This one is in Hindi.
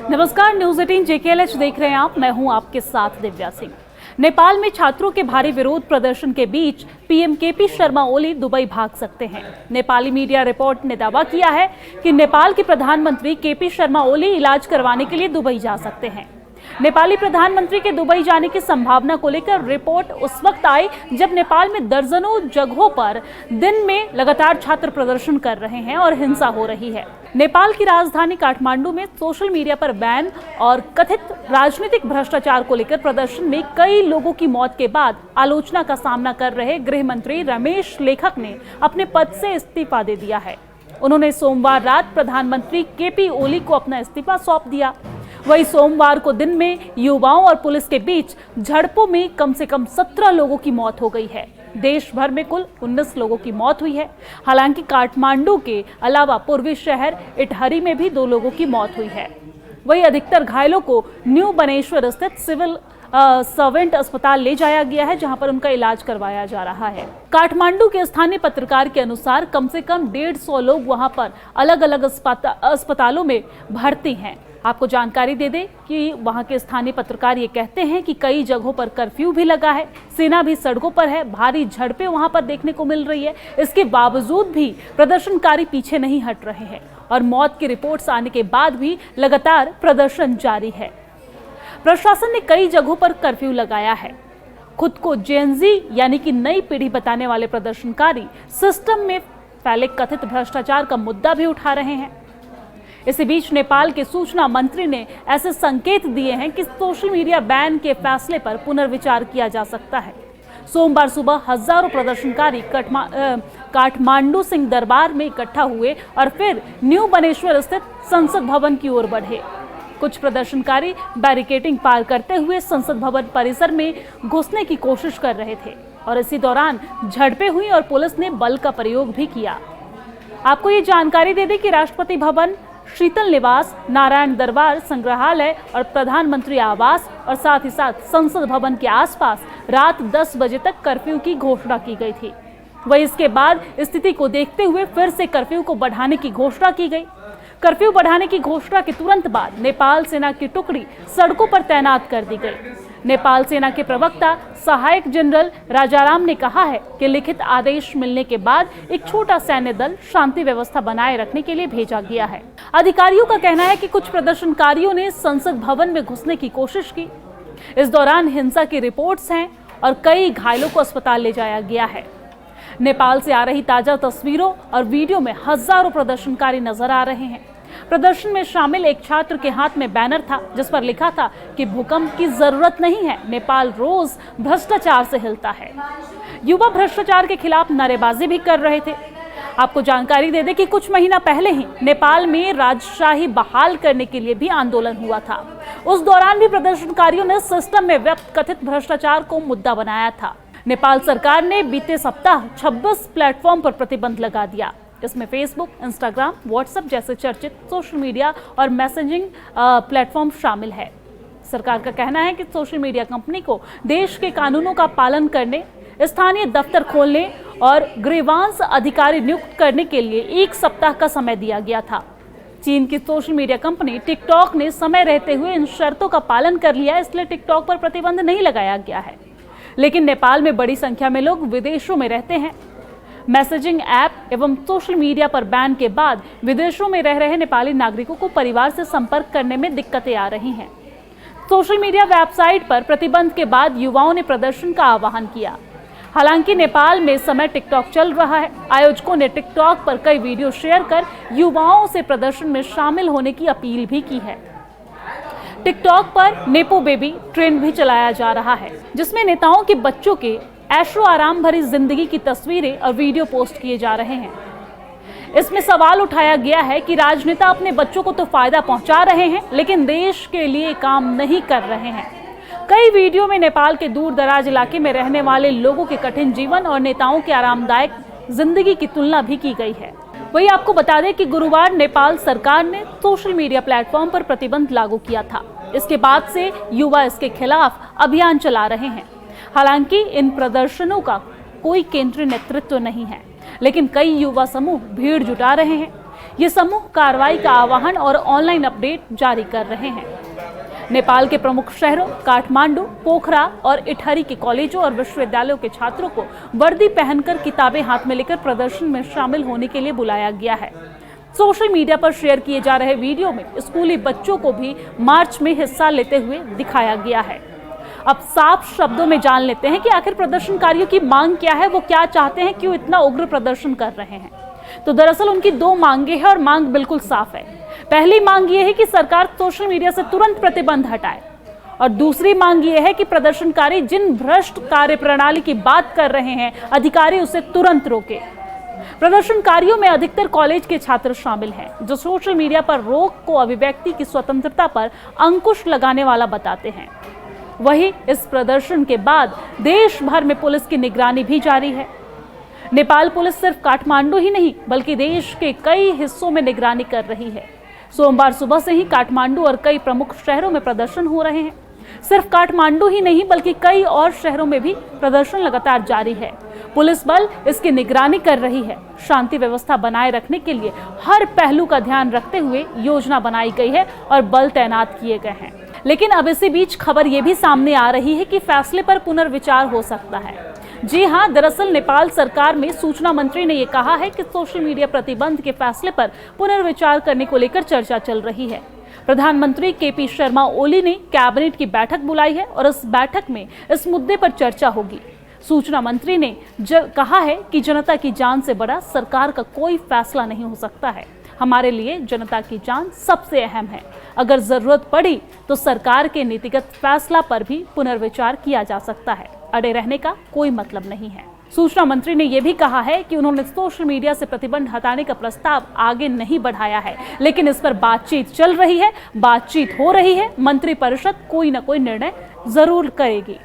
नमस्कार, न्यूज 18 JKLH देख रहे हैं आप। मैं हूं आपके साथ दिव्या सिंह। नेपाल में छात्रों के भारी विरोध प्रदर्शन के बीच PM KP Sharma Oli Dubai भाग सकते हैं। नेपाली मीडिया रिपोर्ट ने दावा किया है कि नेपाल के प्रधानमंत्री केपी शर्मा ओली इलाज करवाने के लिए दुबई जा सकते हैं। नेपाली प्रधानमंत्री के दुबई जाने की संभावना को लेकर रिपोर्ट उस वक्त आई जब नेपाल में दर्जनों जगहों पर दिन में लगातार छात्र प्रदर्शन कर रहे हैं और हिंसा हो रही है। नेपाल की राजधानी काठमांडू में सोशल मीडिया पर बैन और कथित राजनीतिक भ्रष्टाचार को लेकर प्रदर्शन में कई लोगों की मौत के बाद आलोचना का सामना कर रहे गृह मंत्री रमेश लेखक ने अपने पद से इस्तीफा दे दिया है। उन्होंने सोमवार रात प्रधानमंत्री केपी ओली को अपना इस्तीफा सौंप दिया। वही सोमवार को दिन में युवाओं और पुलिस के बीच झड़पों में कम से कम 17 लोगों की मौत हो गई है। देश भर में कुल 19 लोगों की मौत हुई है। हालांकि काठमांडू के अलावा पूर्वी शहर इटहरी में भी 2 लोगों की मौत हुई है। वही अधिकतर घायलों को न्यू बनेश्वर स्थित सिविल सर्वेंट अस्पताल ले जाया गया है, जहां पर उनका इलाज करवाया जा रहा है। काठमांडू के स्थानीय पत्रकार के अनुसार कम से कम 150 लोग वहां पर अलग अलग अस्पतालों में भर्ती हैं। आपको जानकारी दे दें कि वहां के स्थानीय पत्रकार ये कहते हैं कि कई जगहों पर कर्फ्यू भी लगा है, सेना भी सड़कों पर है, भारी झड़पें वहां पर देखने को मिल रही है। इसके बावजूद भी प्रदर्शनकारी पीछे नहीं हट रहे हैं और मौत की रिपोर्ट्स आने के बाद भी लगातार प्रदर्शन जारी है। प्रशासन ने कई जगहों पर कर्फ्यू लगाया है। खुद को जेनजी यानी कि नई पीढ़ी बताने वाले प्रदर्शनकारी सिस्टम में फैले कथित भ्रष्टाचार का मुद्दा भी उठा रहे हैं। इसी बीच नेपाल के सूचना मंत्री ने ऐसे संकेत दिए हैं कि सोशल मीडिया बैन के फैसले पर पुनर्विचार किया जा सकता है। सोमवार सुबह हजारों प्रदर्शनकारी काठमांडू सिंह दरबार में इकट्ठा हुए और फिर न्यू बनेश्वर स्थित संसद भवन की ओर बढ़े। कुछ प्रदर्शनकारी बैरिकेडिंग पार करते हुए संसद भवन परिसर में घुसने की कोशिश कर रहे थे और इसी दौरान झड़पें हुई और पुलिस ने बल का प्रयोग भी किया। आपको ये जानकारी दे दें कि राष्ट्रपति भवन, शीतल निवास, नारायण दरबार संग्रहालय और प्रधानमंत्री आवास और साथ ही साथ संसद भवन के आसपास रात 10 बजे तक कर्फ्यू की घोषणा की गई थी। वहीं इसके बाद स्थिति को देखते हुए फिर से कर्फ्यू को बढ़ाने की घोषणा की गई। कर्फ्यू बढ़ाने की घोषणा के तुरंत बाद नेपाल सेना की टुकड़ी सड़कों पर तैनात कर दी गई। नेपाल सेना के प्रवक्ता सहायक जनरल राजाराम ने कहा है कि लिखित आदेश मिलने के बाद एक छोटा सैन्य दल शांति व्यवस्था बनाए रखने के लिए भेजा गया है। अधिकारियों का कहना है कि कुछ प्रदर्शनकारियों ने संसद भवन में घुसने की कोशिश की। इस दौरान हिंसा की रिपोर्ट्स हैं और कई घायलों को अस्पताल ले जाया गया है। नेपाल से आ रही ताजा तस्वीरों और वीडियो में हजारों प्रदर्शनकारी नजर आ रहे हैं। प्रदर्शन में शामिल एक छात्र के हाथ में बैनर था जिस पर लिखा था कि भूकंप की जरूरत नहीं है, नेपाल रोज भ्रष्टाचार से हिलता है। युवा भ्रष्टाचार के खिलाफ नारेबाजी भी कर रहे थे। आपको जानकारी दे दें कि कुछ महीना पहले ही नेपाल में राजशाही बहाल करने के लिए भी आंदोलन हुआ था। उस दौरान भी प्रदर्शनकारियों ने सिस्टम में व्याप्त कथित भ्रष्टाचार को मुद्दा बनाया था। नेपाल सरकार ने बीते सप्ताह 26 प्लेटफॉर्म पर प्रतिबंध लगा दिया। इसमें फेसबुक, इंस्टाग्राम, व्हाट्सएप जैसे चर्चित सोशल मीडिया और मैसेजिंग प्लेटफॉर्म शामिल है। सरकार का कहना है कि सोशल मीडिया कंपनी को देश के कानूनों का पालन करने, स्थानीय दफ्तर खोलने और ग्रीवांस अधिकारी नियुक्त करने के लिए 1 सप्ताह का समय दिया गया था। चीन की सोशल मीडिया कंपनी टिकटॉक ने समय रहते हुए इन शर्तों का पालन कर लिया, इसलिए टिकटॉक पर प्रतिबंध नहीं लगाया गया है। लेकिन नेपाल में बड़ी संख्या में लोग विदेशों में रहते हैं। मैसेजिंग ऐप एवं सोशल मीडिया पर बैन के बाद विदेशों में रह रहे नेपाली नागरिकों को परिवार से संपर्क करने में दिक्कतें आ रही हैं। सोशल मीडिया वेबसाइट पर प्रतिबंध के बाद युवाओं ने प्रदर्शन का आह्वान किया। हालांकि नेपाल में इस समय टिकटॉक चल रहा है। आयोजकों ने टिकटॉक पर कई वीडियो शेयर कर युवाओं से प्रदर्शन में शामिल होने की अपील भी की है। टिकटॉक पर नेपो बेबी ट्रेंड भी चलाया जा रहा है, जिसमें नेताओं के बच्चों के ऐशो आराम भरी जिंदगी की तस्वीरें और वीडियो पोस्ट किए जा रहे हैं। इसमें सवाल उठाया गया है कि राजनेता अपने बच्चों को तो फायदा पहुंचा रहे हैं, लेकिन देश के लिए काम नहीं कर रहे हैं। कई वीडियो में नेपाल के दूर दराज इलाके में रहने वाले लोगों के कठिन जीवन और नेताओं के आरामदायक जिंदगी की तुलना भी की गई है। वही आपको बता दें कि गुरुवार नेपाल सरकार ने सोशल मीडिया प्लेटफॉर्म पर प्रतिबंध लागू किया था। इसके बाद से युवा इसके खिलाफ अभियान चला रहे हैं। हालांकि इन प्रदर्शनों का कोई केंद्रीय नेतृत्व नहीं है, लेकिन कई युवा समूह भीड़ जुटा रहे हैं। ये समूह कार्रवाई का आह्वान और ऑनलाइन अपडेट जारी कर रहे हैं। नेपाल के प्रमुख शहरों काठमांडू, पोखरा और इटहरी के कॉलेजों और विश्वविद्यालयों के छात्रों को वर्दी पहनकर किताबें हाथ में लेकर प्रदर्शन में शामिल होने के लिए बुलाया गया है। सोशल मीडिया पर शेयर किए जा रहे वीडियो में स्कूली बच्चों को भी मार्च में हिस्सा लेते हुए दिखाया गया है। अब साफ शब्दों में जान लेते हैं कि आखिर प्रदर्शनकारियों की मांग क्या है, वो क्या चाहते हैं, क्यों इतना उग्र प्रदर्शन कर रहे हैं। तो दरअसल उनकी दो मांगे हैं और मांग बिल्कुल साफ है। पहली मांग ये है कि सरकार सोशल मीडिया से तुरंत प्रतिबंध हटाए और दूसरी मांग ये है कि प्रदर्शनकारी जिन भ्रष्ट कार्यप्रणाली की बात कर रहे हैं, अधिकारी उसे तुरंत रोके। प्रदर्शनकारियों में अधिकतर कॉलेज के छात्र शामिल हैं, जो सोशल मीडिया पर रोक को अभिव्यक्ति की स्वतंत्रता पर अंकुश लगाने वाला बताते हैं। वहीं इस प्रदर्शन के बाद देश भर में पुलिस की निगरानी भी जारी है। नेपाल पुलिस सिर्फ काठमांडू ही नहीं बल्कि देश के कई हिस्सों में निगरानी कर रही है। सोमवार सुबह से ही काठमांडू और कई प्रमुख शहरों में प्रदर्शन हो रहे हैं। सिर्फ काठमांडू ही नहीं बल्कि कई और शहरों में भी प्रदर्शन लगातार जारी है। पुलिस बल इसकी निगरानी कर रही है। शांति व्यवस्था बनाए रखने के लिए हर पहलू का ध्यान रखते हुए योजना बनाई गई है और बल तैनात किए गए हैं। लेकिन अब इसी बीच खबर ये भी सामने आ रही है कि फैसले पर पुनर्विचार हो सकता है। जी हां, दरअसल नेपाल सरकार में सूचना मंत्री ने यह कहा है कि सोशल मीडिया प्रतिबंध के फैसले पर पुनर्विचार करने को लेकर चर्चा चल रही है। प्रधानमंत्री केपी शर्मा ओली ने कैबिनेट की बैठक बुलाई है और इस बैठक में इस मुद्दे पर चर्चा होगी। सूचना मंत्री ने कहा है कि जनता की जान से बड़ा सरकार का कोई फैसला नहीं हो सकता है। हमारे लिए जनता की जान सबसे अहम है। अगर जरूरत पड़ी तो सरकार के नीतिगत फैसला पर भी पुनर्विचार किया जा सकता है। अड़े रहने का कोई मतलब नहीं है। सूचना मंत्री ने यह भी कहा है कि उन्होंने सोशल मीडिया से प्रतिबंध हटाने का प्रस्ताव आगे नहीं बढ़ाया है, लेकिन इस पर बातचीत चल रही है, बातचीत हो रही है। मंत्रिपरिषद कोई न कोई निर्णय जरूर करेगी।